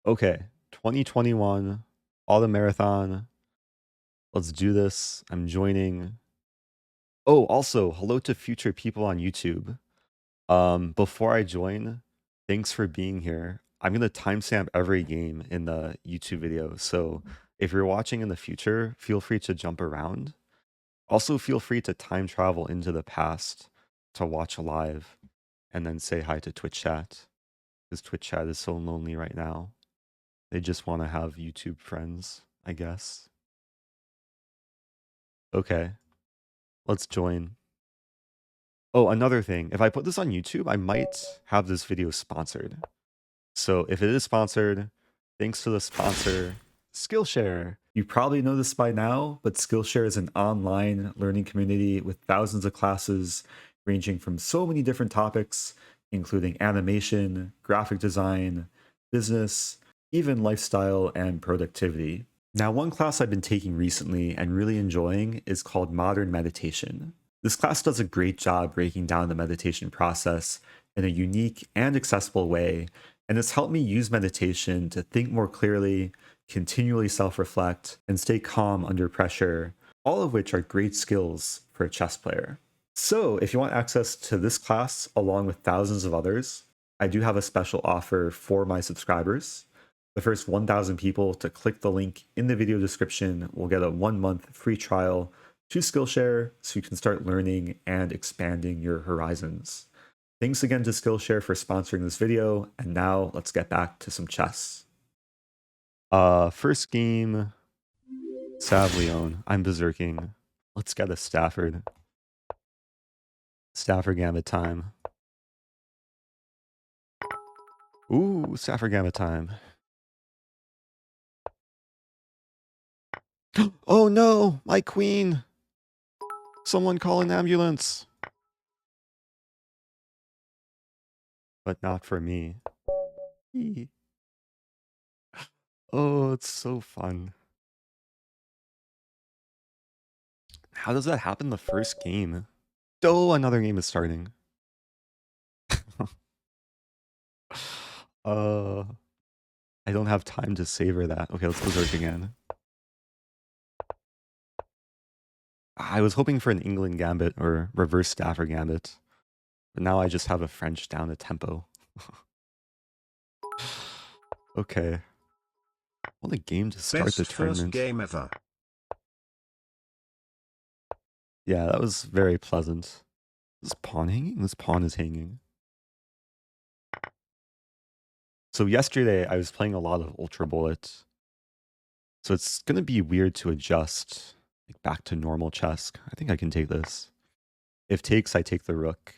Okay, 2021, autumn marathon. Let's do this. I'm joining. Oh, also, hello to future people on YouTube. Before I join, thanks for being here. I'm gonna timestamp every game in the YouTube video, so if you're watching in the future, feel free to jump around. Also, feel free to time travel into the past to watch live and then say hi to Twitch chat, because Twitch chat is so lonely right now. They just want to have YouTube friends, I guess. Okay, let's join. Oh, another thing. If I put this on YouTube, I might have this video sponsored. So if it is sponsored, thanks to the sponsor, Skillshare. You probably know this by now, but Skillshare is an online learning community with thousands of classes ranging from so many different topics, including animation, graphic design, business, even lifestyle and productivity. Now, one class I've been taking recently and really enjoying is called Modern Meditation. This class does a great job breaking down the meditation process in a unique and accessible way, and it's helped me use meditation to think more clearly, continually self-reflect, and stay calm under pressure, all of which are great skills for a chess player. So if you want access to this class along with thousands of others, I do have a special offer for my subscribers. The first 1,000 people to click the link in the video description will get a 1-month free trial to Skillshare so you can start learning and expanding your horizons. Thanks again to Skillshare for sponsoring this video, and now let's get back to some chess. First game, Savleon. I'm berserking. Let's get a Stafford. Stafford Gambit time. Ooh, Stafford Gambit time. Oh no, my queen! Someone call an ambulance! But not for me. Oh, it's so fun. How does that happen the first game? Oh, another game is starting. I don't have time to savor that. Okay, let's berserk again. I was hoping for an Englund Gambit or reverse Stafford Gambit, but now I just have a French down a tempo. Okay. What a game to start the Best first tournament. game ever. Yeah, that was very pleasant. Is pawn hanging? This pawn is hanging. So yesterday I was playing a lot of Ultra Bullet. So it's gonna be weird to adjust like back to normal chess. I think I can take this. If takes, I take the rook.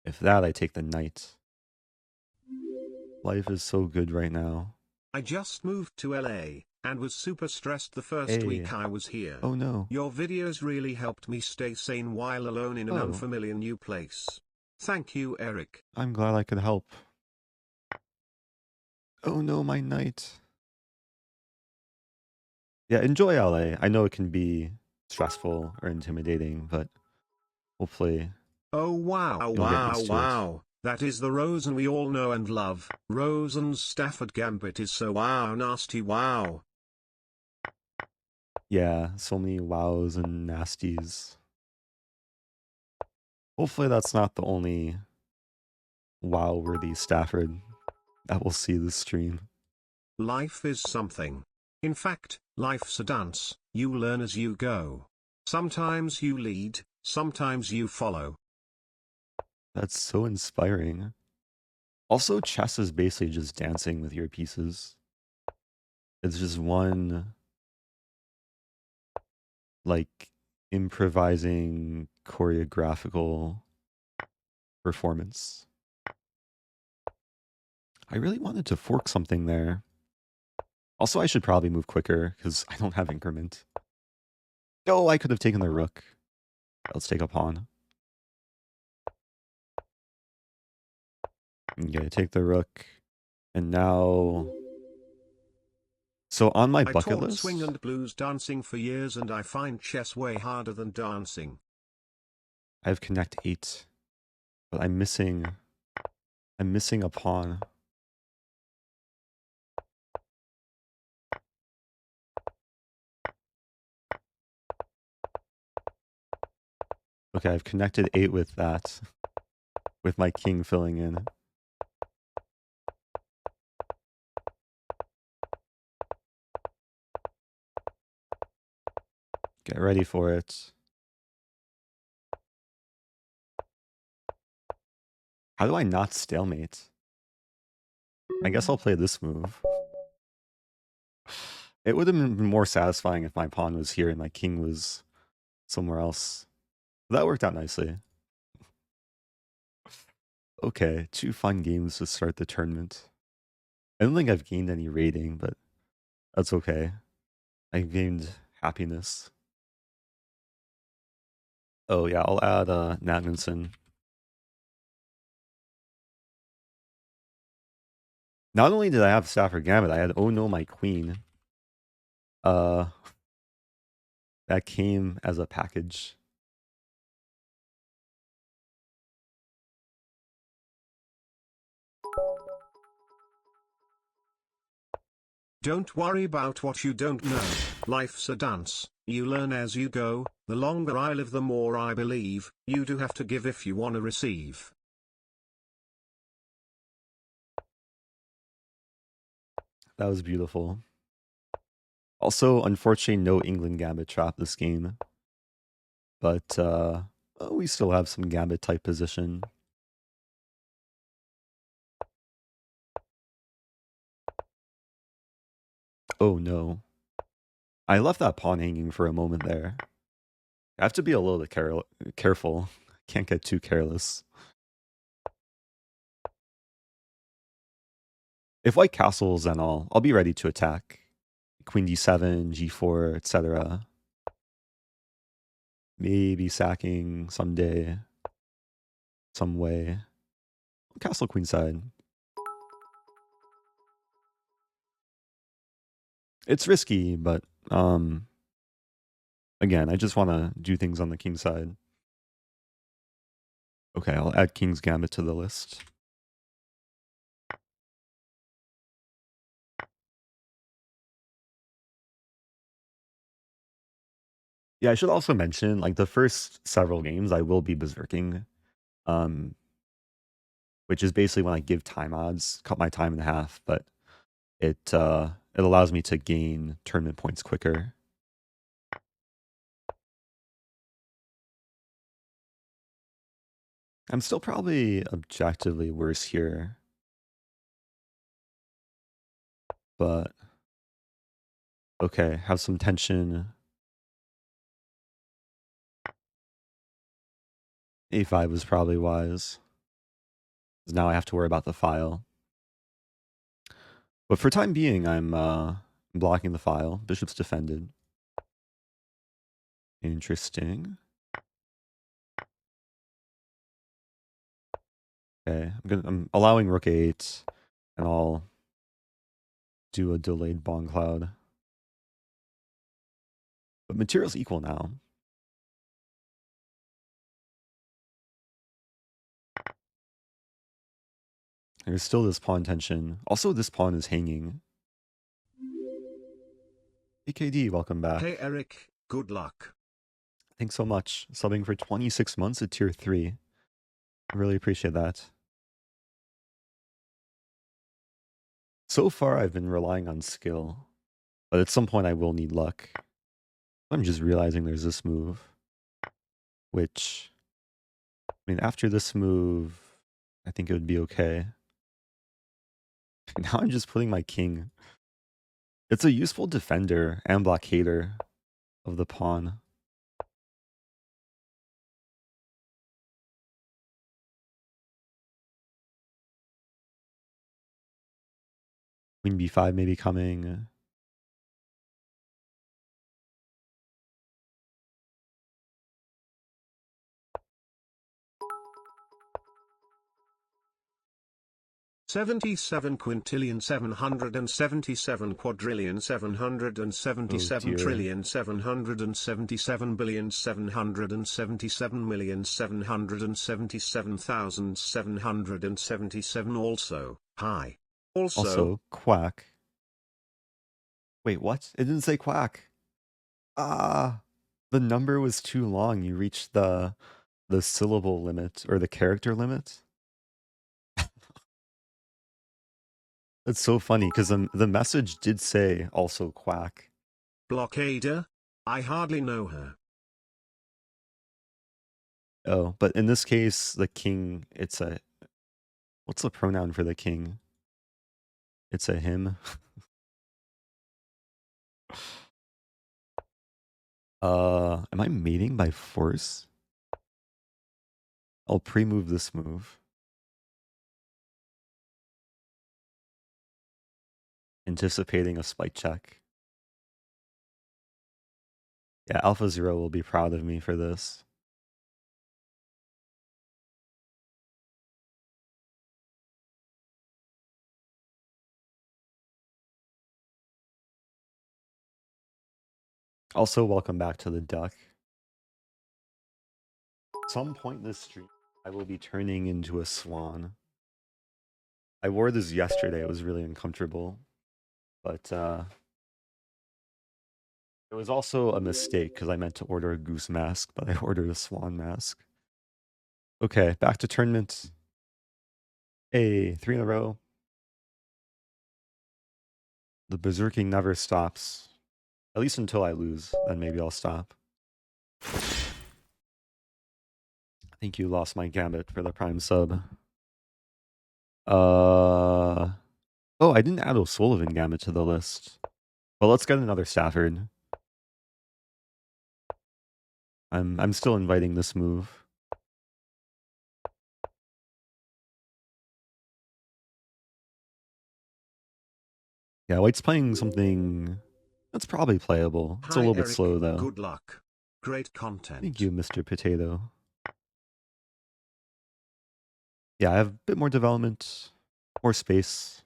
If that, I take the knight. Life is so good right now. I just moved to LA, and was super stressed the first Hey. week I was here. Oh no. Your videos really helped me stay sane while alone in an Oh. unfamiliar new place. Thank you, Eric. I'm glad I could help. Oh no, my knight. Yeah, enjoy LA. I know it can be stressful or intimidating, but hopefully Oh wow, you'll get wow, used to it. wow. That is the Rosen we all know and love. Rosen's Stafford Gambit is so wow nasty wow. Yeah, so many wows and nasties. Hopefully that's not the only wow-worthy Stafford that will see this stream. Life is something. In fact, life's a dance, you learn as you go. Sometimes you lead, sometimes you follow. That's so inspiring. Also, chess is basically just dancing with your pieces. It's just one, like, improvising choreographical performance. I really wanted to fork something there. Also, I should probably move quicker because I don't have increment. Oh, I could have taken the rook. Let's take a pawn. Okay, take the rook. And now... So on my I bucket taught swing list... and blues dancing for years and I find chess way harder than dancing. I have connect 8. But I'm missing I'm missing a pawn. Okay, I've connected 8 with that, with my king filling in. Get ready for it. How do I not stalemate? I guess I'll play this move. It would have been more satisfying if my pawn was here and my king was somewhere else. That worked out nicely. Okay, 2 fun games to start the tournament. I don't think I've gained any rating, but that's okay. I gained happiness. Oh yeah, I'll add Nagmanson. Not only did I have Stafford Gambit, I had Oh No My Queen. That came as a package. Don't worry about what you don't know. Life's a dance. You learn as you go. The longer I live, the more I believe. You do have to give if you wanna receive. That was beautiful. Also, unfortunately, no Englund Gambit trap this game. But we still have some Gambit type position. Oh no. I left that pawn hanging for a moment there. I have to be a little bit careful. Can't get too careless. If white castles, then I'll be ready to attack. Queen d7, g4, etc. Maybe sacking someday, some way. Castle queenside. It's risky, but again, I just want to do things on the king side. Okay, I'll add King's Gambit to the list. Yeah, I should also mention, like, the first several games I will be berserking, which is basically when I give time odds, cut my time in half, but it allows me to gain tournament points quicker. I'm still probably objectively worse here, but okay, have some tension. A5 was probably wise. 'Cause now I have to worry about the file. But for time being, I'm blocking the file. Bishop's defended. Interesting. Okay, I'm allowing rook 8, and I'll do a delayed bong cloud. But material's equal now. There's still this pawn tension. Also, this pawn is hanging. AKD, welcome back. Hey Eric, good luck. Thanks so much. Subbing for 26 months at tier 3. I really appreciate that. So far, I've been relying on skill, but at some point I will need luck. I'm just realizing there's this move, which, I mean, after this move, I think it would be okay. Now I'm just putting my king. It's a useful defender and blockader of the pawn. Queen b5 maybe coming. 77 quintillion 777 quadrillion 777 dear. trillion 777 billion 777 million 777,777 also, hi. Also, quack. Wait, what? It didn't say quack. Ah, the number was too long. You reached the syllable limit or the character limit. It's so funny because the message did say also quack. Blockader? I hardly know her. Oh, but in this case, the king, it's a... What's the pronoun for the king? It's a him. Am I mating by force? I'll pre-move this move. Anticipating a spike check. Yeah, Alpha Zero will be proud of me for this. Also, welcome back to the duck. At some point in this stream, I will be turning into a swan. I wore this yesterday. It was really uncomfortable. But it was also a mistake because I meant to order a goose mask, but I ordered a swan mask. Okay, back to tournament. Hey, 3 in a row. The berserking never stops. At least until I lose, then maybe I'll stop. I think you lost my gambit for the prime sub. Oh, I didn't add O'Sullivan gambit to the list. But let's get another Stafford. I'm still inviting this move. Yeah, White's playing something that's probably playable. It's a little bit slow though. Good luck. Great content. Thank you, Mr. Potato. Yeah, I have a bit more development, more space.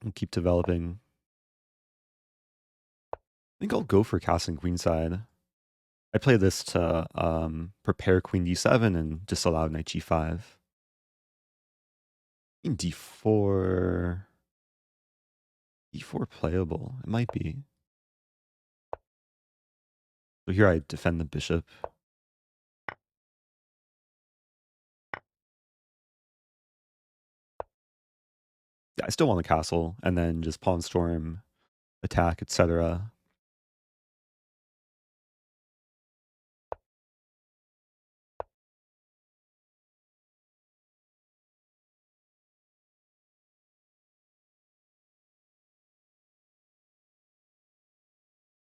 I'll keep developing. I think I'll go for casting queenside. I play this to prepare queen d7 and disallow knight g5. In d4... d4 playable. It might be. So here I defend the bishop. Yeah, I still want the castle, and then just pawn storm, attack, etc.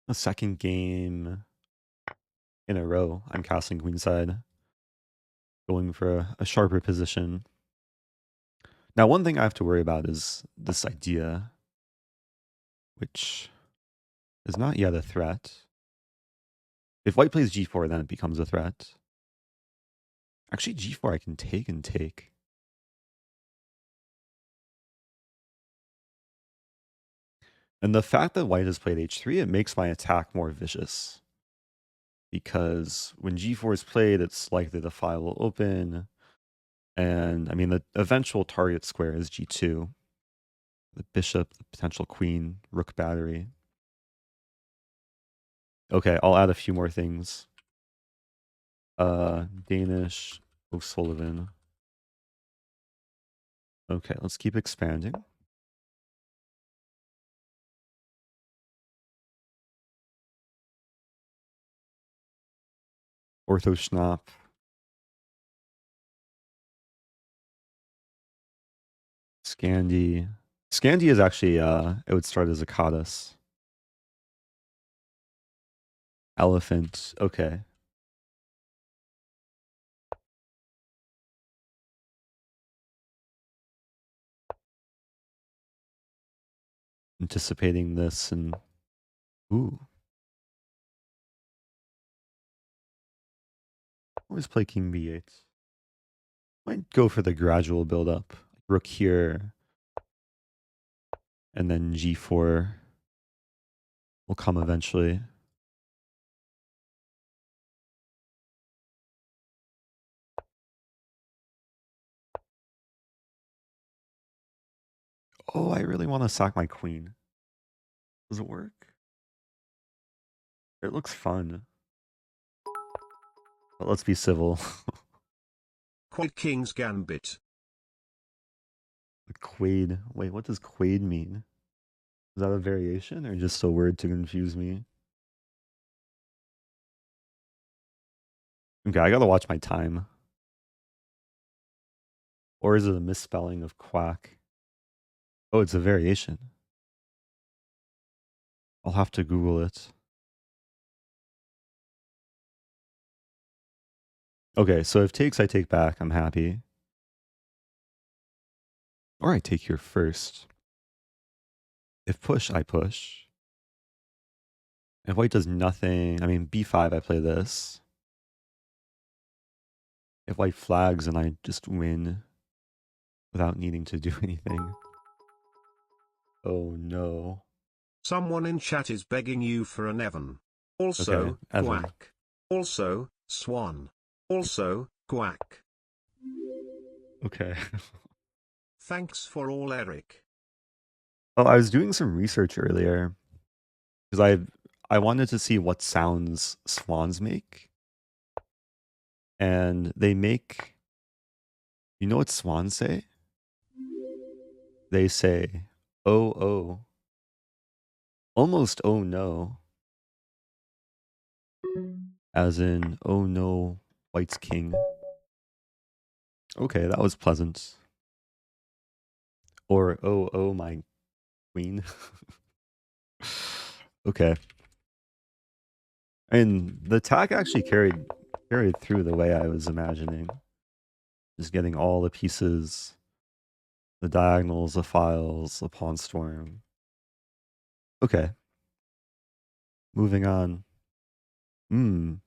A second game in a row, I'm castling queenside, going for a sharper position. Now, one thing I have to worry about is this idea, which is not yet a threat. If white plays g4, then it becomes a threat. Actually, g4 I can take and take. And the fact that white has played h3, it makes my attack more vicious. Because when g4 is played, it's likely the file will open. And I mean, the eventual target square is g2. The bishop, the potential queen, rook battery. Okay, I'll add a few more things. Danish, O'Sullivan. Okay, let's keep expanding. Ortho Schnapp. Scandi. Scandi is actually, it would start as a Codis. Elephant, okay. Anticipating this and, ooh. Always play king b8. Might go for the gradual build up. Rook here, and then g4 will come eventually. Oh, I really want to sack my queen. Does it work? It looks fun. But let's be civil. Quack King's Gambit. Quaid. Wait, what does quaid mean? Is that a variation or just a word to confuse me? Okay, I gotta watch my time. Or is it a misspelling of quack? Oh, it's a variation. I'll have to Google it. Okay, so if takes, I take back. I'm happy. Or I take here first. If push, I push. If white does nothing, I mean, b5, I play this. If white flags, then I just win without needing to do anything. Oh no. Someone in chat is begging you for an Evan. Also, Okay, Evan. quack. Also, swan. Also, quack. Okay. Thanks for all, Eric. Oh, I was doing some research earlier because I wanted to see what sounds swans make. And they make, you know what swans say? They say, oh, oh. Almost, oh no. As in, oh no, white's king. Okay, that was pleasant. Or, oh, oh, my queen. Okay. And the attack actually carried through the way I was imagining. Just getting all the pieces, the diagonals, the files, the pawn storm. Okay. Moving on. An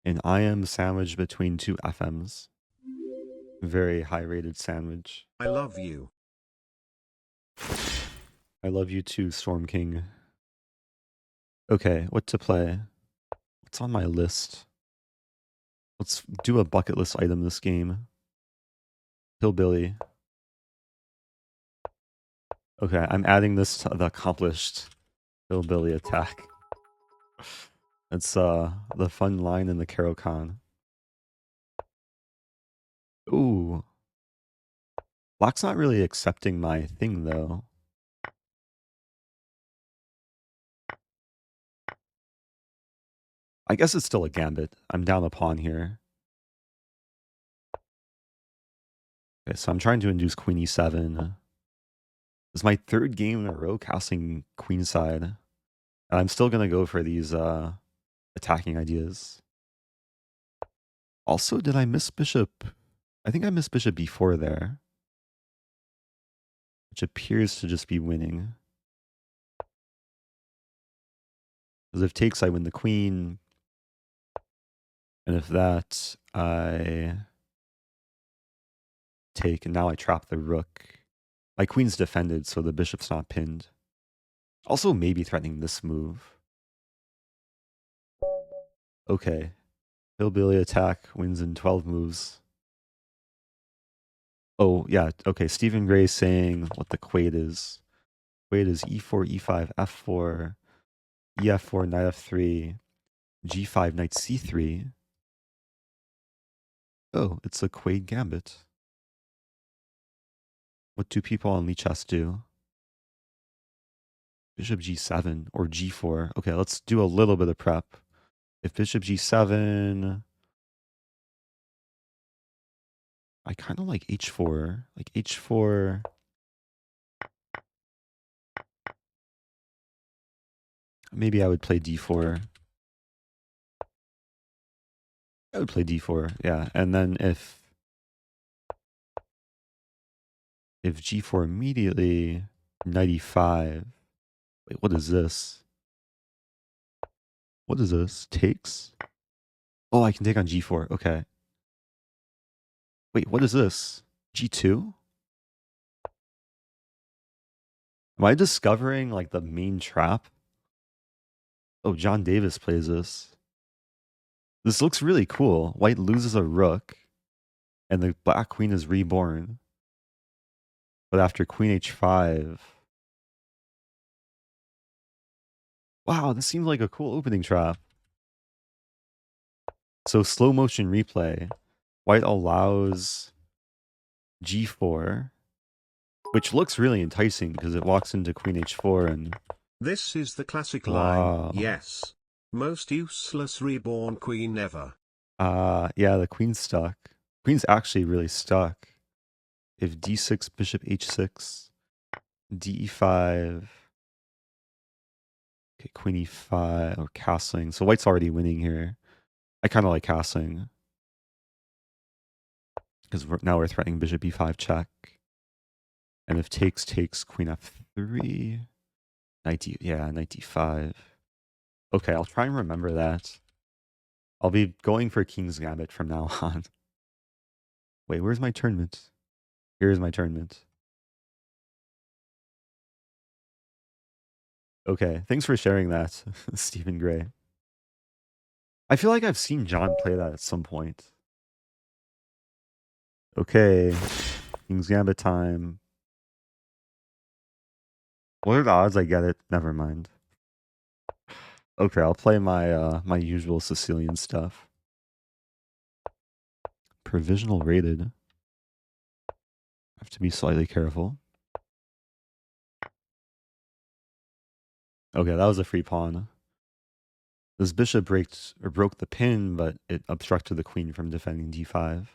IM sandwich between two FMs. Very high rated sandwich. I love you. I love you too, Storm King. Okay, what to play? What's on my list? Let's do a bucket list item this game. Hillbilly. Okay, I'm adding this to the accomplished Hillbilly attack. It's the fun line in the Caro Kann. Ooh. Black's not really accepting my thing though. I guess it's still a gambit. I'm down a pawn here. Okay, so I'm trying to induce queen e7. This is my third game in a row casting queenside. And I'm still gonna go for these attacking ideas. Also, did I miss bishop? I think I missed bishop b4 there. Which appears to just be winning. Because if takes, I win the queen. And if that, I take, and now I trap the rook. My queen's defended, so the bishop's not pinned. Also maybe threatening this move. Okay. Hillbilly attack wins in 12 moves. Oh, yeah. Okay, Stephen Gray saying what the quaid is. Quaid is e4, e5, f4, ef4, knight f3, g5, knight c3. Oh, it's a quaid gambit. What do people on Lichess do? Bishop g7 or g4. Okay, let's do a little bit of prep. If bishop g7, I kind of like h4. Like h4. Maybe I would play d4. I would play d4, yeah. And then if g4 immediately, knight e5. Wait, what is this? What is this? Takes? Oh, I can take on g4. Okay. Wait, what is this? G2? Am I discovering like the main trap? Oh, John Davis plays this. This looks really cool. White loses a rook, and the black queen is reborn. But after queen h5... Wow, this seems like a cool opening trap. So slow motion replay. White allows g4, which looks really enticing because it walks into queen h4 and... This is the classic Wow. line, yes. Most useless reborn queen ever. Yeah, the queen's stuck. Queen's actually really stuck. If d6, bishop h6, d5... Okay, queen e5, or castling. So white's already winning here. I kind of like castling. Because now we're threatening bishop e5 check. And if takes, queen f3. Knight d5. Okay, I'll try and remember that. I'll be going for King's Gambit from now on. Wait, where's my tournament? Here's my tournament. Okay, thanks for sharing that, Stephen Gray. I feel like I've seen John play that at some point. Okay, King's Gambit time. What are the odds I get it? Never mind. Okay, I'll play my my usual Sicilian stuff. Provisional rated. Have to be slightly careful. Okay, that was a free pawn. This bishop broke the pin, but it obstructed the queen from defending d5.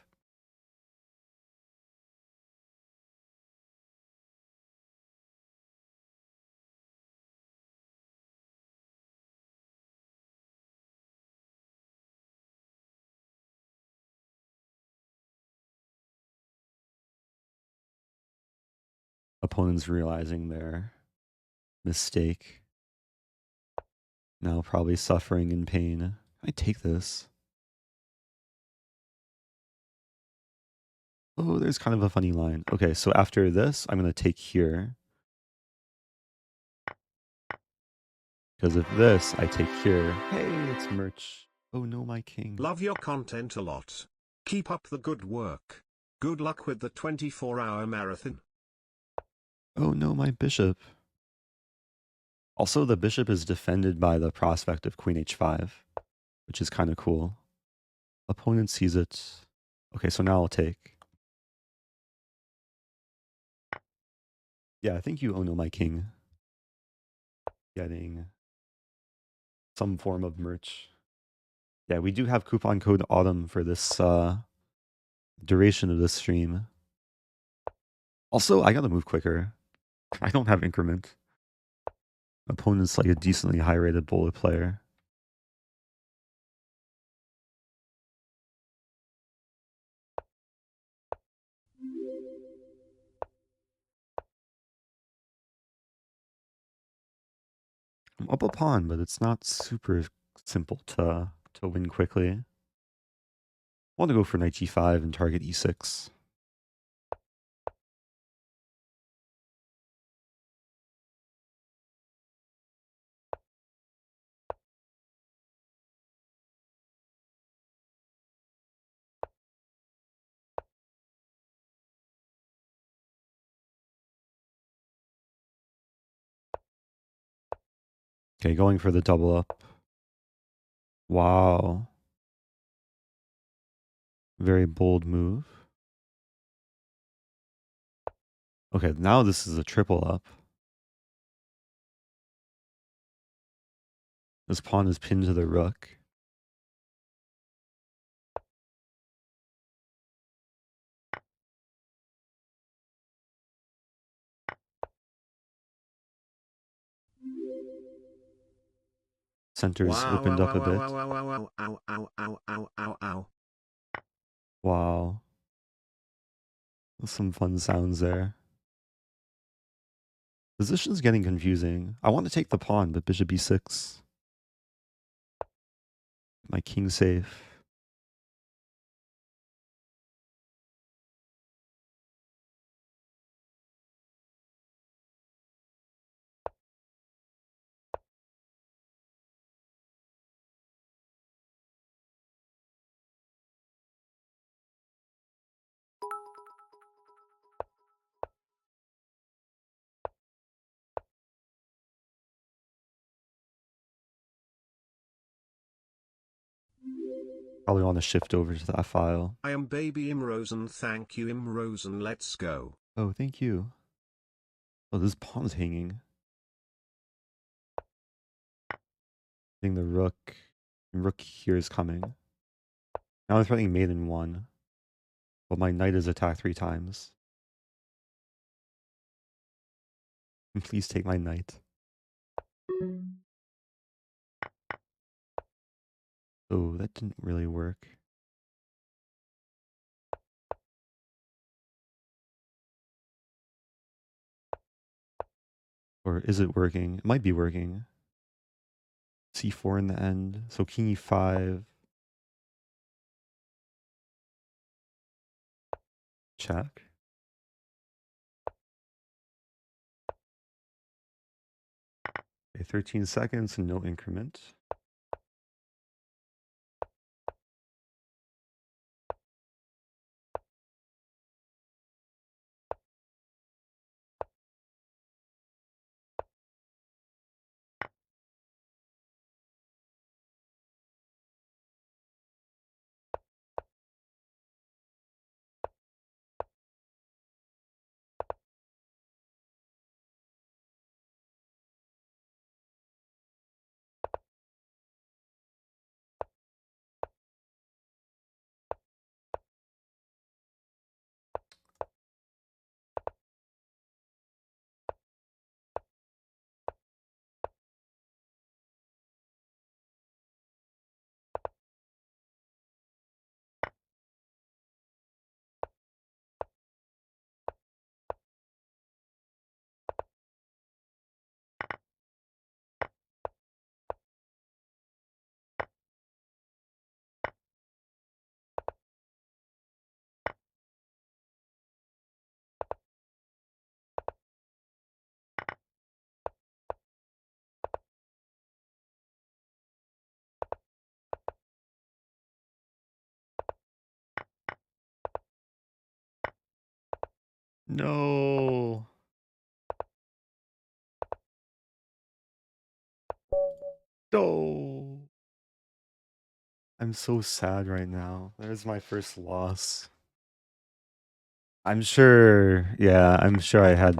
Opponents realizing their mistake. Now probably suffering in pain. I take this. Oh, there's kind of a funny line. Okay, so after this, I'm going to take here. Because of this, I take here. Hey, it's merch. Oh no, my king. Love your content a lot. Keep up the good work. Good luck with the 24-hour marathon. Oh no, my bishop. Also, the bishop is defended by the prospect of queen h5, which is kind of cool. Opponent sees it. Okay, so now I'll take. Yeah, I think you oh no, my king. Getting some form of merch. Yeah, we do have coupon code autumn for this duration of this stream. Also, I gotta move quicker. I don't have increment. Opponent's like a decently high rated bowler player. I'm up a pawn, but it's not super simple to win quickly. I want to go for knight g5 and target e6. Okay, going for the double up. Wow. Very bold move. Okay, now this is a triple up. This pawn is pinned to the rook. Center's opened up a bit. Wow. Some fun sounds there. Position's getting confusing. I want to take the pawn, but bishop e6. My king safe. Probably want to shift over to that file. I am baby Rosen. Thank you Rosen. Let's go. Oh, thank you. Oh, this pawn's hanging. I think the rook here is coming. Now I'm threatening mate in 1. But my knight is attacked 3 times. Please take my knight. Oh, that didn't really work. Or is it working? It might be working. C4 in the end. So king e5. Check. Okay, 13 seconds and no increment. No. No. I'm so sad right now. There's my first loss. I'm sure, yeah, I'm sure I had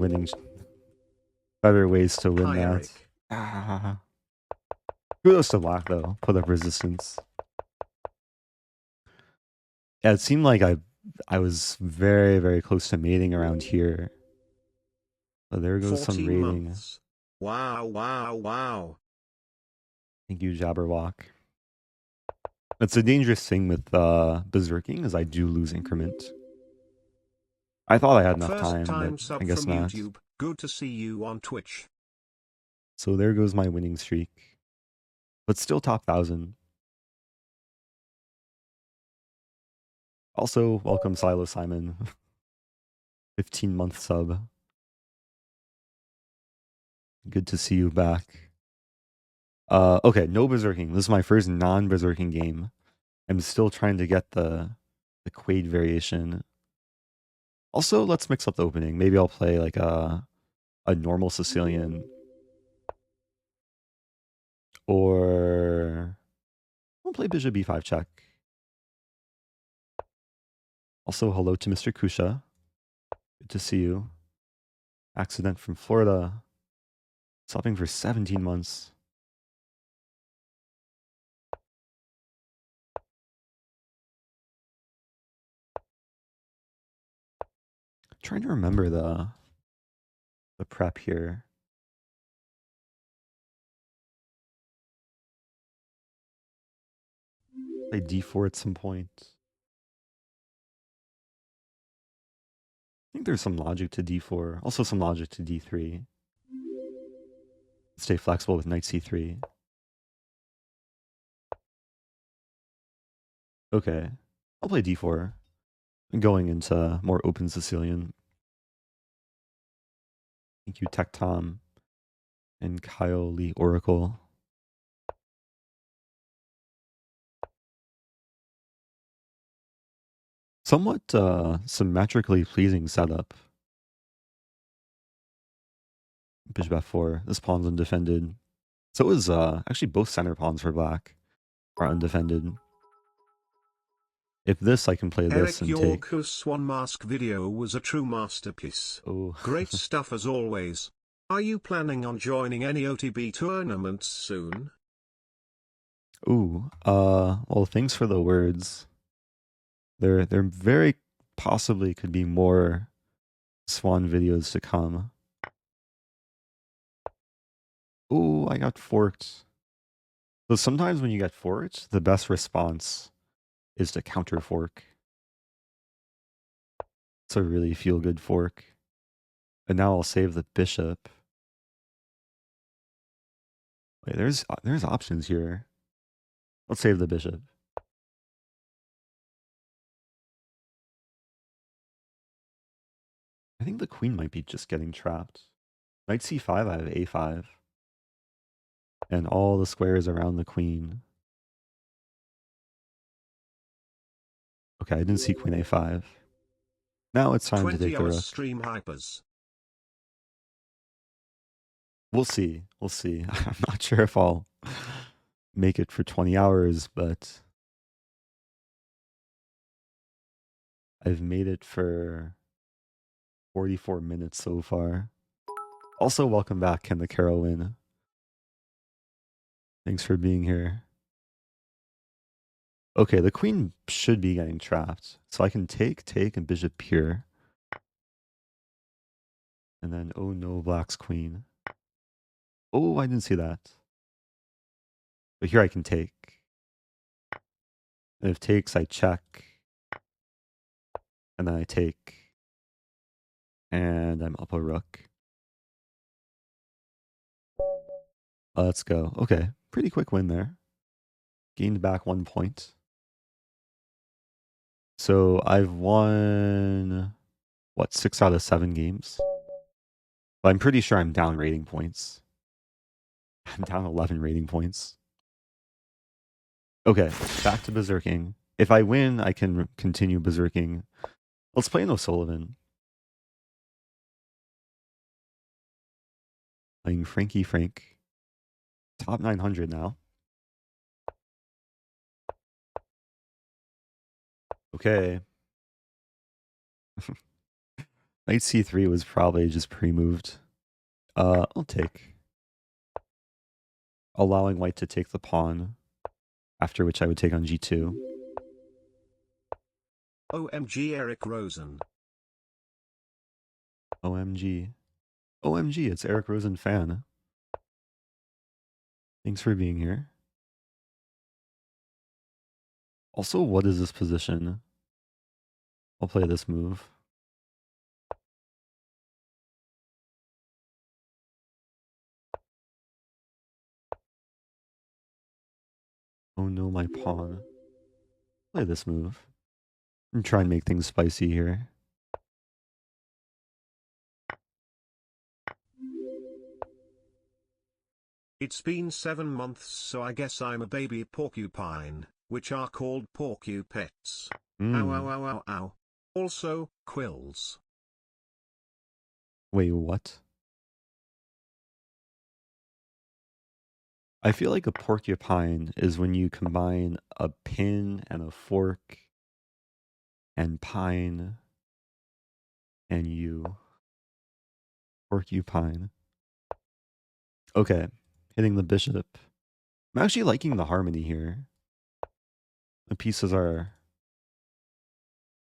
better ways to win Hi that. Eric. Ah. Kudos to Lack though, put up resistance. Yeah, it seemed like I was very, very close to mating around here. So there goes some 14 raiding. months. Wow, wow, wow. Thank you, Jabberwock. It's a dangerous thing with berserking, is I do lose increment. I thought I had enough First time, time but sub I guess from not. YouTube. Good to see you on Twitch. So there goes my winning streak. But still top 1,000. Also, welcome Silo Simon. 15-month sub. Good to see you back. Okay, no berserking. This is my first non-berserking game. I'm still trying to get the Quaid variation. Also, let's mix up the opening. Maybe I'll play like a normal Sicilian. Or I'll play Bishop B5 check. Also, hello to Mr. Kusha. Good to see you. Accident from Florida. Stopping for 17 months. Trying to remember the prep here. Play d4 at some point. I think there's some logic to d4. Also some logic to d3. Stay flexible with knight c3. Okay. I'll play d4. Going into more open Sicilian. Thank you, Tech Tom and Kyle Lee Oracle. Somewhat symmetrically pleasing setup. Bishop f4. This pawn's undefended. So is actually both center pawns for black are undefended. if this, I can play this Eric, and your take. Swan Mask video was a true masterpiece. Oh, Great stuff as always. Are you planning on joining any OTB tournaments soon? ooh. Well, thanks for the words. There very possibly could be more Swan videos to come. Ooh, I got forked. So sometimes when you get forked, the best response is to counter fork. It's a really feel good fork. And now I'll save the bishop. Wait, there's options here. Let's save the bishop. I think the queen might be just getting trapped. Knight c5, I have a5. And all the squares around the queen. Okay, I didn't see queen a5. Now it's time to 20 take the hours rook. stream hypers. We'll see. We'll see. I'm not sure if I'll make it for 20 hours, but I've made it for 44 minutes so far. Also, welcome back, Can the Caro win? Thanks for being here. Okay, the queen should be getting trapped. So I can take, and bishop here. And then, oh no, black's queen. Oh, I didn't see that. But here I can take. And if takes, I check. And then I take. And I'm up a rook. Let's go. Okay, pretty quick win there. Gained back 1 point. So I've won, what, 6 out of 7 games? But I'm pretty sure I'm down rating points. I'm down 11 rating points. Okay, back to berserking. If I win, I can continue berserking. Let's play an O'Sullivan. Playing Frankie Frank. Top 900 now. Okay. Knight c3 was probably just pre-moved. I'll take. Allowing white to take the pawn. After which I would take on g2. OMG Eric Rosen. OMG. OMG, it's Eric Rosen fan. Thanks for being here. Also, what is this position? I'll play this move. Oh no, my pawn. Play this move. And try and make things spicy here. It's been 7 months, so I guess I'm a baby porcupine, which are called porcupets. Ow ow ow ow ow. Also, quills. Wait, what? I feel like a porcupine is when you combine a pin and a fork and pine and you. Porcupine. Okay, hitting the bishop. I'm actually liking the harmony here. The pieces are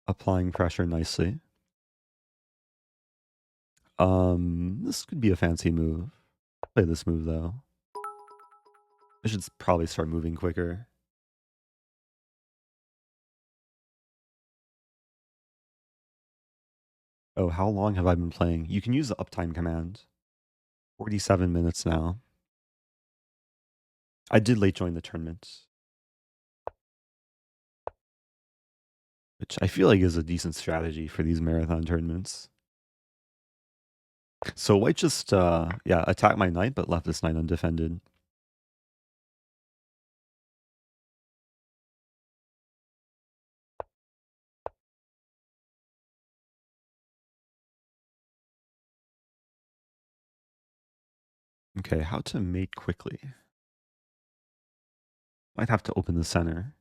applying pressure nicely. This could be a fancy move. Play this move though. I should probably start moving quicker. Oh, how long have I been playing? You can use the uptime command. 47 minutes now. I did late join the tournament, which I feel like is a decent strategy for these marathon tournaments. So white just, yeah, attacked my knight, but left this knight undefended. Okay, how to mate quickly. Might have to open the center.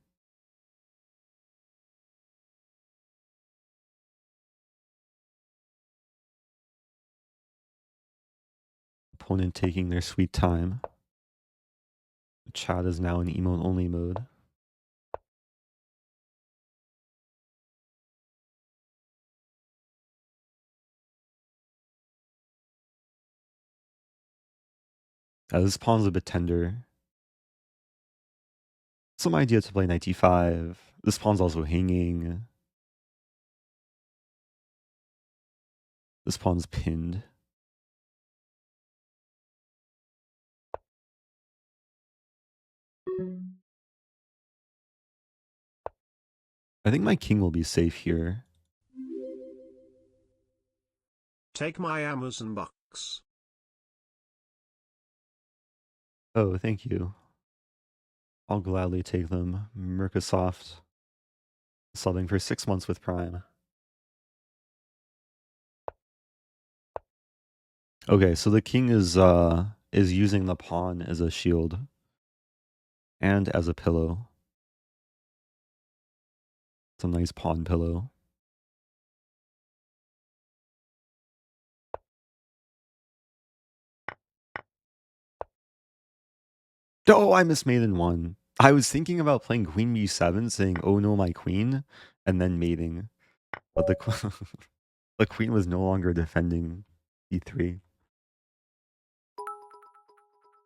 opponent taking their sweet time. The chat is now in emote only mode. This pawn's a bit tender. Some idea to play knight d5. This pawn's also hanging. This pawn's pinned. I think my king will be safe here. Take my Amazon box. Oh, thank you. I'll gladly take them. Microsoft subbing for 6 months with Prime. Okay, so the king is using the pawn as a shield and as a pillow. It's a nice pawn pillow. Oh, I missed maiden one. I was thinking about playing queen b7, saying, oh no, my queen, and then mating. But the, the queen was no longer defending e3.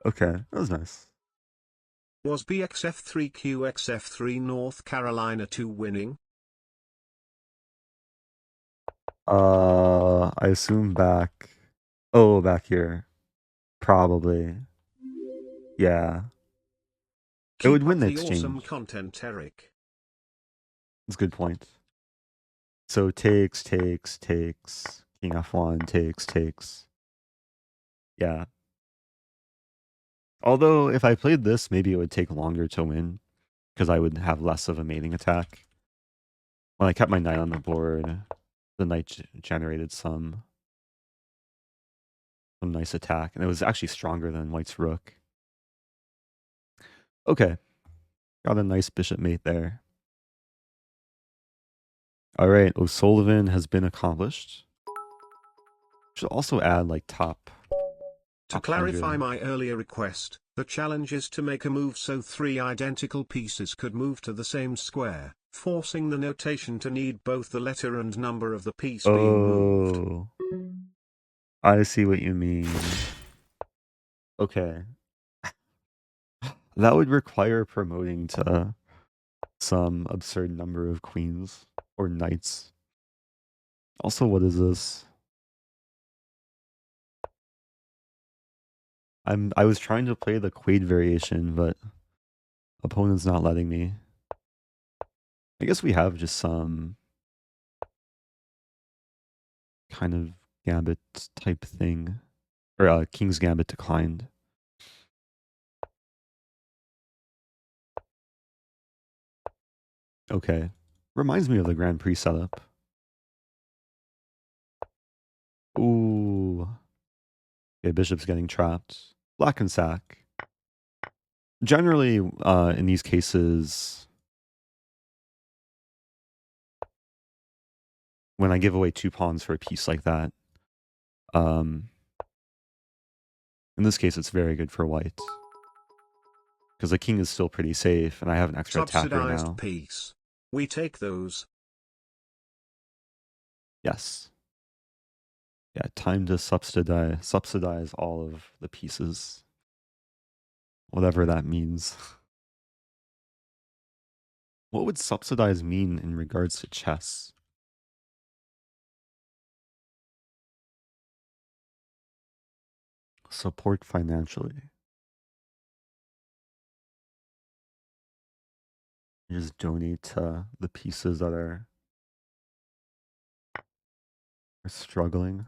Okay, that was nice. Was BXF3 QXF3 North Carolina 2 winning? I assume back. Oh, back here. Probably. Yeah. It would win the exchange. Awesome content, Eric. That's a good point. So takes. King f1, takes. Yeah. Although, if I played this, maybe it would take longer to win, because I would have less of a mating attack. When I kept my knight on the board, the knight generated some nice attack, and it was actually stronger than white's rook. Okay. Got a nice bishop mate there. Alright, O'Sullivan has been accomplished. Should also add, like, top. To clarify my earlier request, the challenge is to make a move so 3 identical pieces could move to the same square, forcing the notation to need both the letter and number of the piece being moved. Oh, I see what you mean. Okay. That would require promoting to some absurd number of queens or knights. Also, what is this? I was trying to play the Quaid variation, but opponent's not letting me. I guess we have just some kind of gambit type thing. Or King's Gambit declined. Okay. Reminds me of the Grand Prix setup. Ooh. Okay, bishop's getting trapped. Black and sack. Generally, in these cases, when I give away 2 pawns for a piece like that, in this case, it's very good for white. Because the king is still pretty safe, and I have an extra attacker now. Subsidized piece. We take those. Yes. Yeah, time to subsidize all of the pieces. Whatever that means. What would subsidize mean in regards to chess? Support financially. You just donate to the pieces that are struggling.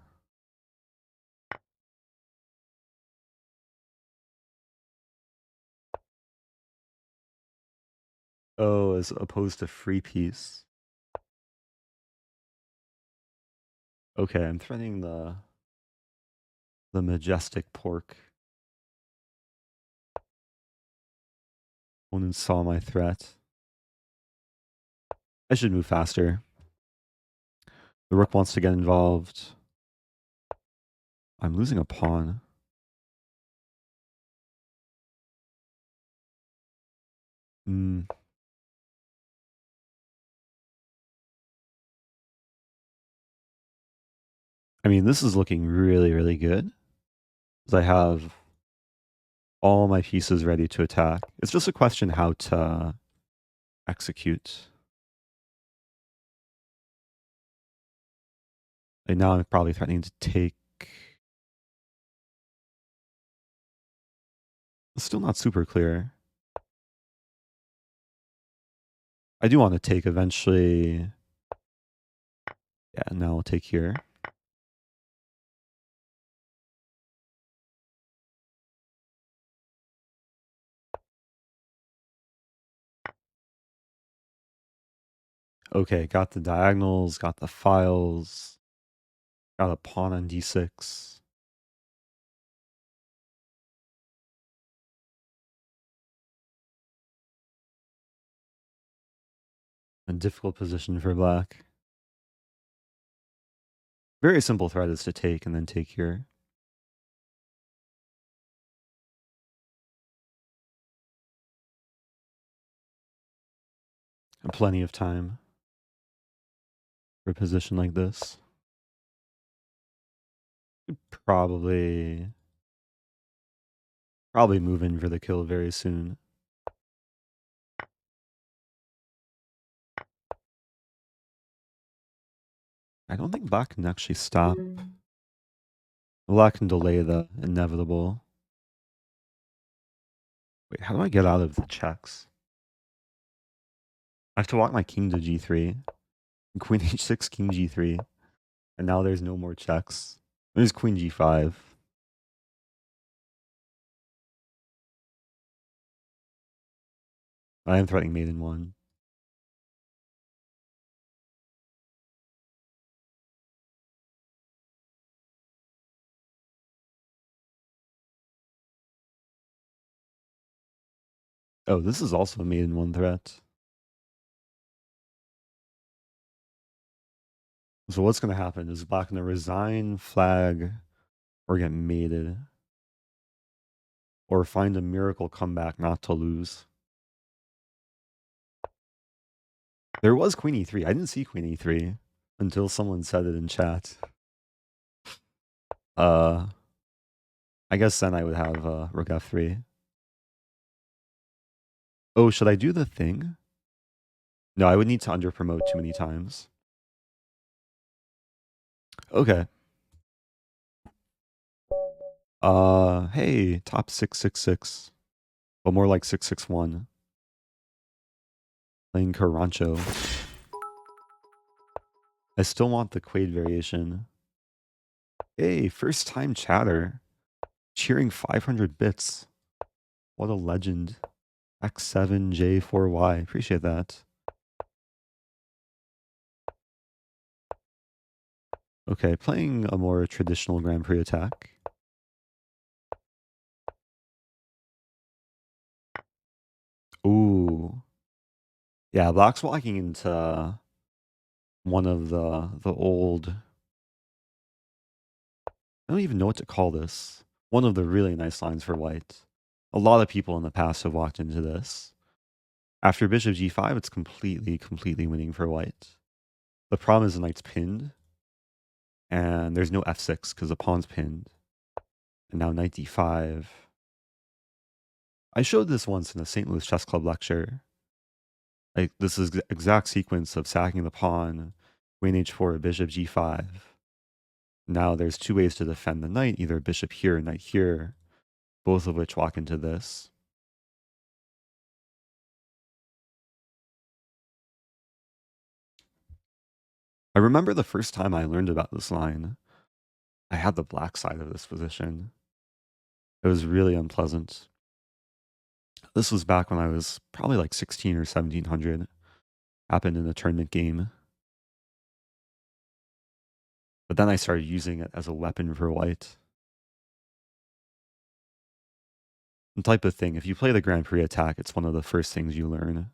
Oh, as opposed to free piece. Okay, I'm threatening the majestic pork. Opponent saw my threat. I should move faster. The rook wants to get involved. I'm losing a pawn. I mean, this is looking really, really good. Because I have all my pieces ready to attack. It's just a question how to execute. And now I'm probably threatening to take. It's still not super clear. I do want to take eventually. Yeah, now I'll take here. Okay, got the diagonals, got the files, got a pawn on d6. A difficult position for black. Very simple threat is to take and then take here. And plenty of time for a position like this. Probably move in for the kill very soon. I don't think black can actually stop. Black can delay the inevitable. Wait, how do I get out of the checks? I have to walk my king to g3. Queen h6, king g3. And now there's no more checks. There's queen g5. I am threatening mate in 1. Oh, this is also a mate in 1 threat. So what's going to happen? Is black going to resign, flag, or get mated? Or find a miracle comeback not to lose? There was queen e3. I didn't see queen e3 until someone said it in chat. I guess then I would have rook f3. Oh, should I do the thing? No, I would need to under promote too many times. Okay. Hey, top 666. But more like 661. Playing Carancho. I still want the Quaid variation. Hey, first time chatter. Cheering 500 bits. What a legend. X7J4Y. Appreciate that. Okay, playing a more traditional Grand Prix attack. Ooh. Yeah, black's walking into one of the old... I don't even know what to call this. One of the really nice lines for white. A lot of people in the past have walked into this. After bishop g5, it's completely winning for white. The problem is the knight's pinned. And there's no f6 because the pawn's pinned. And now knight d5. I showed this once in a St. Louis Chess Club lecture. Like, this is the exact sequence of sacking the pawn, queen h4, bishop g5. Now there's 2 ways to defend the knight, either bishop here or knight here, both of which walk into this. I remember the first time I learned about this line, I had the black side of this position. It was really unpleasant. This was back when I was probably like 16 or 1700. Happened in a tournament game. But then I started using it as a weapon for white. And type of thing, if you play the Grand Prix attack, it's one of the first things you learn.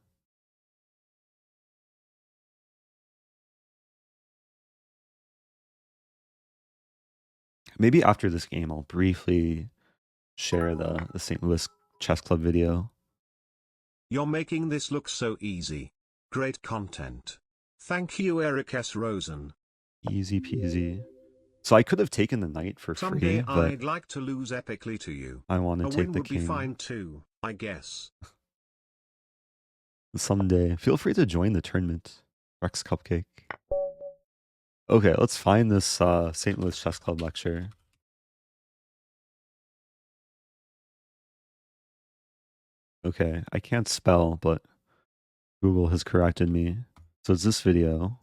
Maybe after this game, I'll briefly share the St. Louis Chess Club video. You're making this look so easy. Great content. Thank you, Eric S. Rosen. Easy peasy. So I could have taken the knight for free, Someday but I'd like to lose epically to you. I want to A take win the would be king. fine too, I guess. Someday. Feel free to join the tournament. Rex Cupcake. Okay, let's find this St. Louis Chess Club lecture. Okay, I can't spell, but Google has corrected me. So it's this video.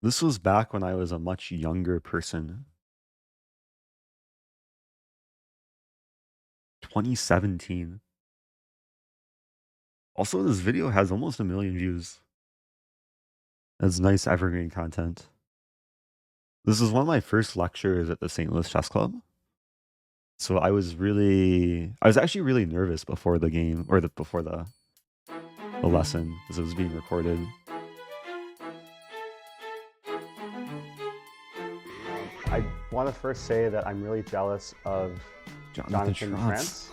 This was back when I was a much younger person. 2017. Also, this video has almost 1 million views. That's nice evergreen content. This is one of my first lectures at the St. Louis Chess Club. So I was actually really nervous before the game, or before the lesson, as it was being recorded. I want to first say that I'm really jealous of Jonathan France.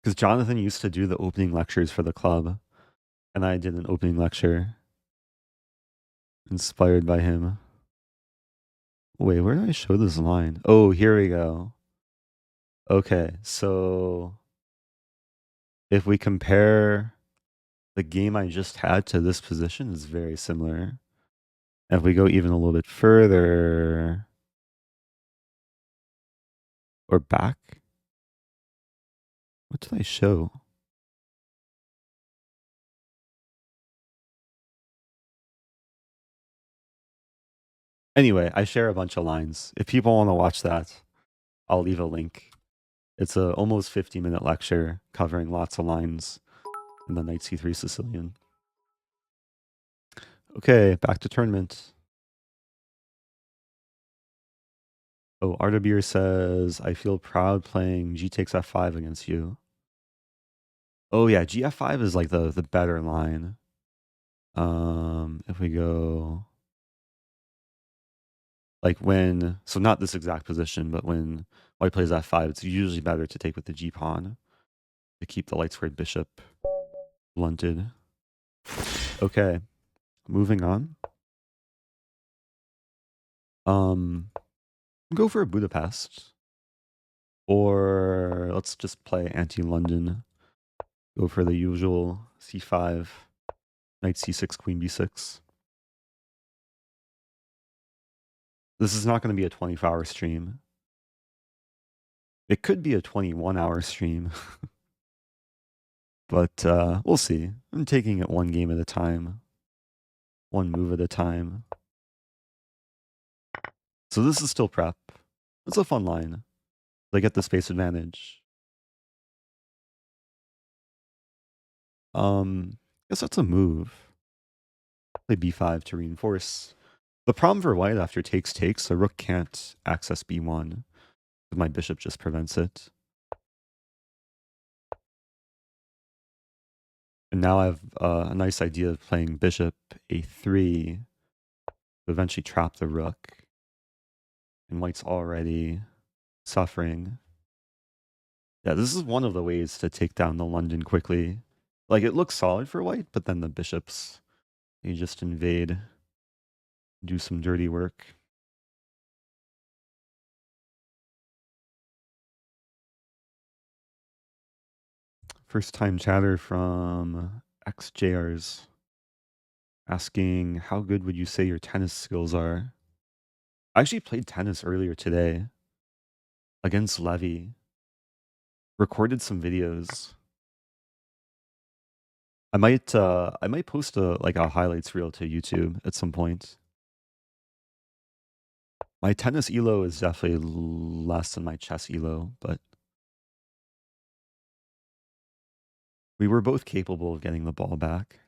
Because Jonathan used to do the opening lectures for the club, and I did an opening lecture inspired by him. Wait, where did I show this line? Oh, here we go. Okay, so if we compare the game I just had to this position, is very similar. And if we go even a little bit further or back, what did I show? Anyway, I share a bunch of lines. If people want to watch that, I'll leave a link. It's a almost 50-minute lecture covering lots of lines in the Knight C3 Sicilian. Okay, back to tournament. Oh, Ardabeer says, I feel proud playing G takes F5 against you. Oh yeah, GF5 is like the better line. If we go like so not this exact position, but when white plays F5, it's usually better to take with the G pawn to keep the light squared bishop blunted. Okay, moving on. Go for a Budapest, or let's just play anti-London. Go for the usual C5, Knight C6, Queen B6. This is not going to be a 24-hour stream. It could be a 21-hour stream, but we'll see. I'm taking it one game at a time, one move at a time. So this is still prep. It's a fun line. They get the space advantage. Guess that's a move. Play B5 to reinforce. The problem for white after takes, the rook can't access B1. But my bishop just prevents it. And now I have a nice idea of playing bishop A3 to eventually trap the rook. And white's already suffering. Yeah, this is one of the ways to take down the London quickly. Like, it looks solid for white, but then the bishops, you just invade, do some dirty work. First time chatter from XJRs asking, how good would you say your tennis skills are? I actually played tennis earlier today against Levy. Recorded some videos. I might post a highlights reel to YouTube at some point. My tennis elo is definitely less than my chess elo, but we were both capable of getting the ball back.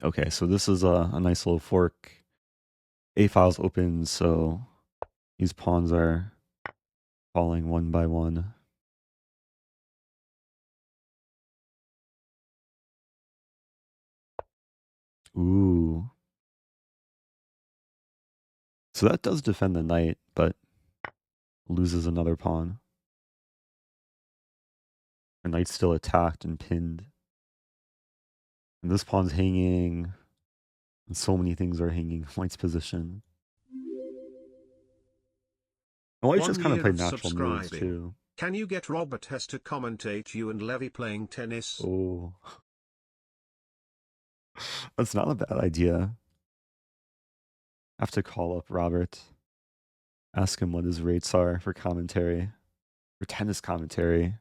Okay, so this is a nice little fork. A file's open, so these pawns are falling one by one. Ooh. So that does defend the knight, but loses another pawn. The knight's still attacked and pinned. And this pawn's hanging. And so many things are hanging. White's position. And White just kind of played natural moves too. Can you get Robert Hess to commentate you and Levy playing tennis? Oh. That's not a bad idea. I have to call up Robert. Ask him what his rates are for commentary. For tennis commentary.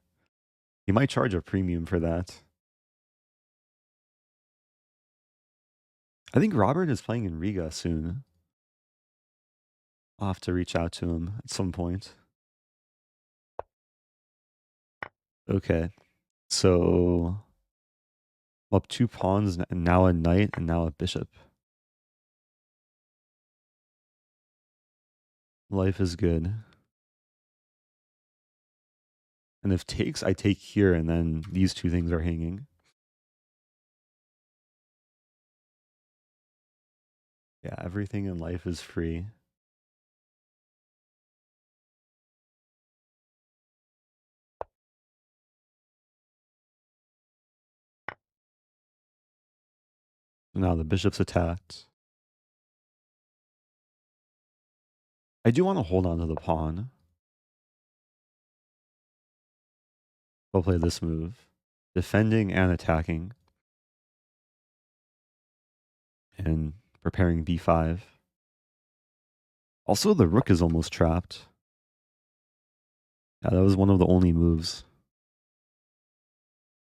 He might charge a premium for that. I think Robert is playing in Riga soon. I'll have to reach out to him at some point. Okay. So I'm up 2 pawns and now a knight and now a bishop. Life is good. And if takes, I take here and then these 2 things are hanging. Yeah, everything in life is free. Now the bishop's attacked. I do want to hold on to the pawn. I'll play this move. Defending and attacking. And preparing b5. Also, the rook is almost trapped. Yeah, that was one of the only moves.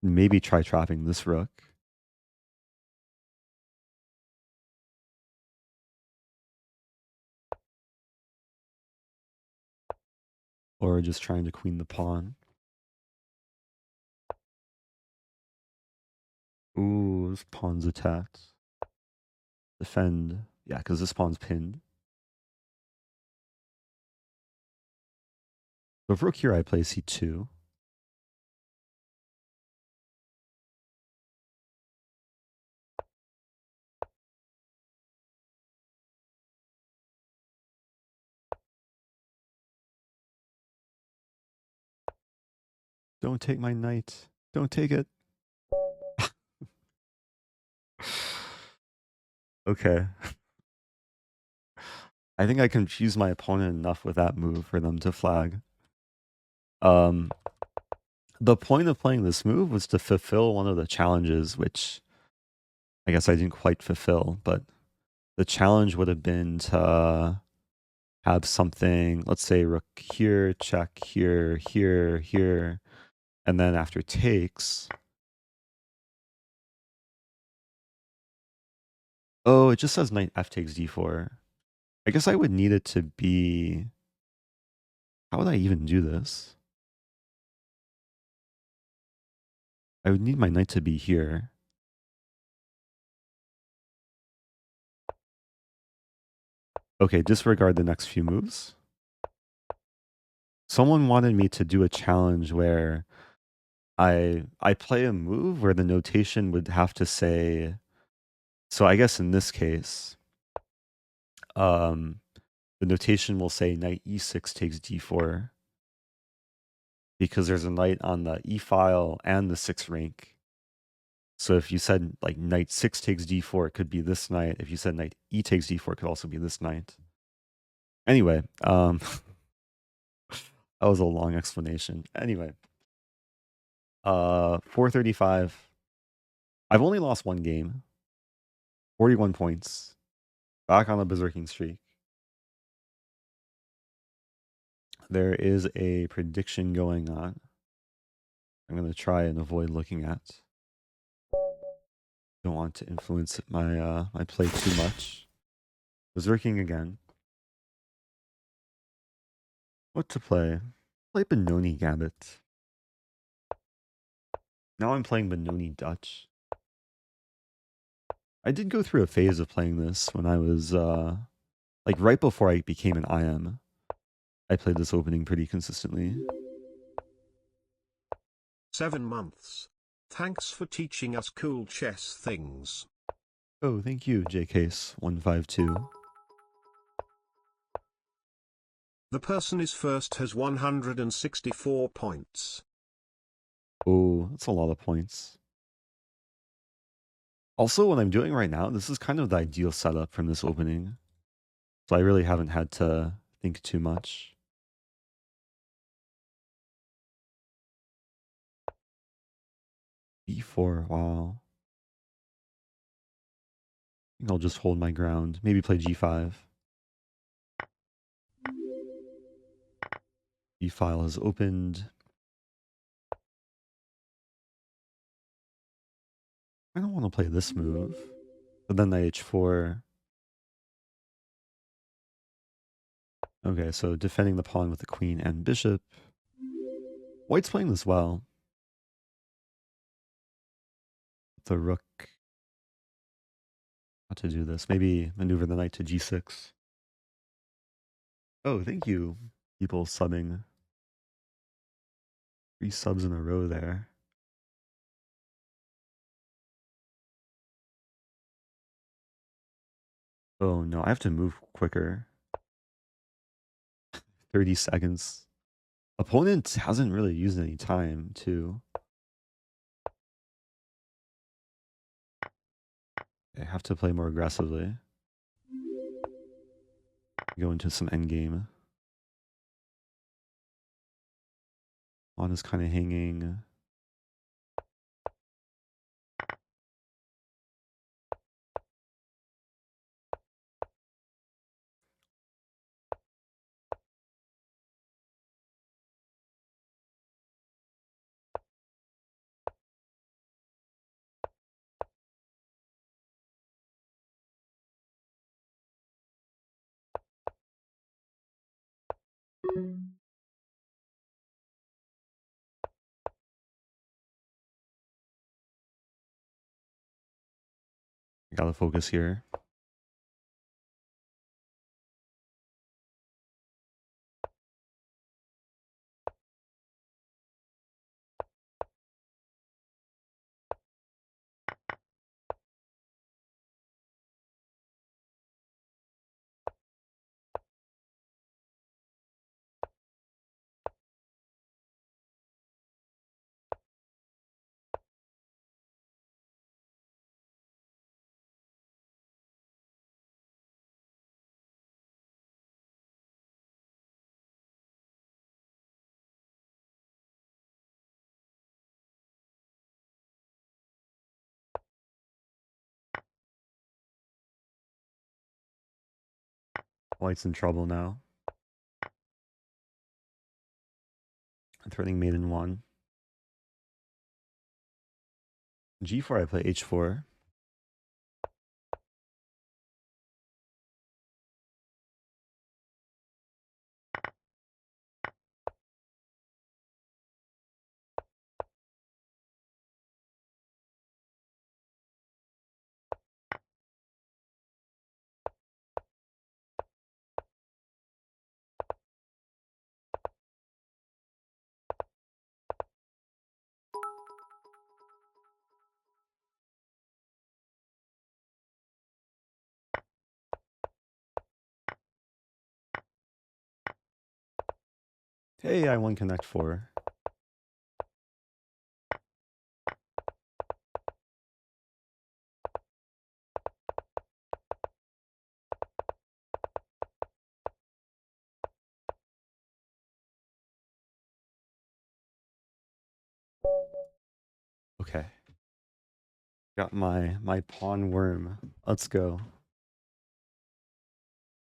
Maybe try trapping this rook. Or just trying to queen the pawn. Ooh, this pawn's attacked. Defend. Yeah, because this pawn's pinned. So if rook here, I play c2. Don't take my knight. Don't take it. Okay. I think I confused my opponent enough with that move for them to flag. The point of playing this move was to fulfill one of the challenges, which I guess I didn't quite fulfill, but the challenge would have been to have something, let's say rook here, check here, here, here, and then after takes. Oh, it just says knight f takes d4. I guess I would need it to be... How would I even do this? I would need my knight to be here. Okay, disregard the next few moves. Someone wanted me to do a challenge where I play a move where the notation would have to say... So I guess in this case, the notation will say knight e6 takes d4 because there's a knight on the e file and the 6 rank. So if you said like knight 6 takes d4, it could be this knight. If you said knight e takes d4, it could also be this knight. Anyway, that was a long explanation. Anyway, 435. I've only lost 1 game. 41 points. Back on a berserking streak. There is a prediction going on. I'm going to try and avoid looking at. Don't want to influence my my play too much. Berserking again. What to play? Play Benoni Gambit. Now I'm playing Benoni Dutch. I did go through a phase of playing this when I was like right before I became an IM. I played this opening pretty consistently. 7 months. Thanks for teaching us cool chess things. Oh, thank you, JCase152. The person is first has 164 points. Oh, that's a lot of points. Also, what I'm doing right now, this is kind of the ideal setup from this opening. So I really haven't had to think too much. B4, wow. I think I'll just hold my ground. Maybe play G5. B-file has opened. I don't want to play this move. But then knight H4. Okay, so defending the pawn with the queen and bishop. White's playing this well. The rook. How to do this? Maybe maneuver the knight to G6. Oh, thank you, people subbing. 3 subs in a row there. Oh no, I have to move quicker. 30 seconds. Opponent hasn't really used any time to. I have to play more aggressively. Go into some endgame. Pawn is kind of hanging. I gotta focus here. White's in trouble now. I'm threatening mate in 1. G4, I play H4. Hey, I won Connect 4. Okay. Got my pawn worm. Let's go.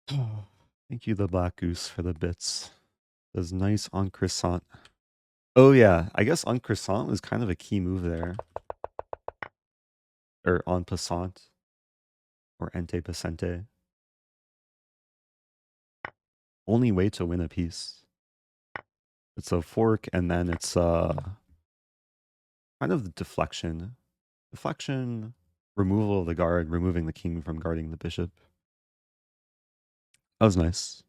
Thank you, the Black Goose, for the bits. Does nice en croissant. Oh yeah, I guess en croissant was kind of a key move there. Or en passant. Or ente passante. Only way to win a piece. It's a fork, and then it's kind of the deflection. Deflection, removal of the guard, removing the king from guarding the bishop. That was nice.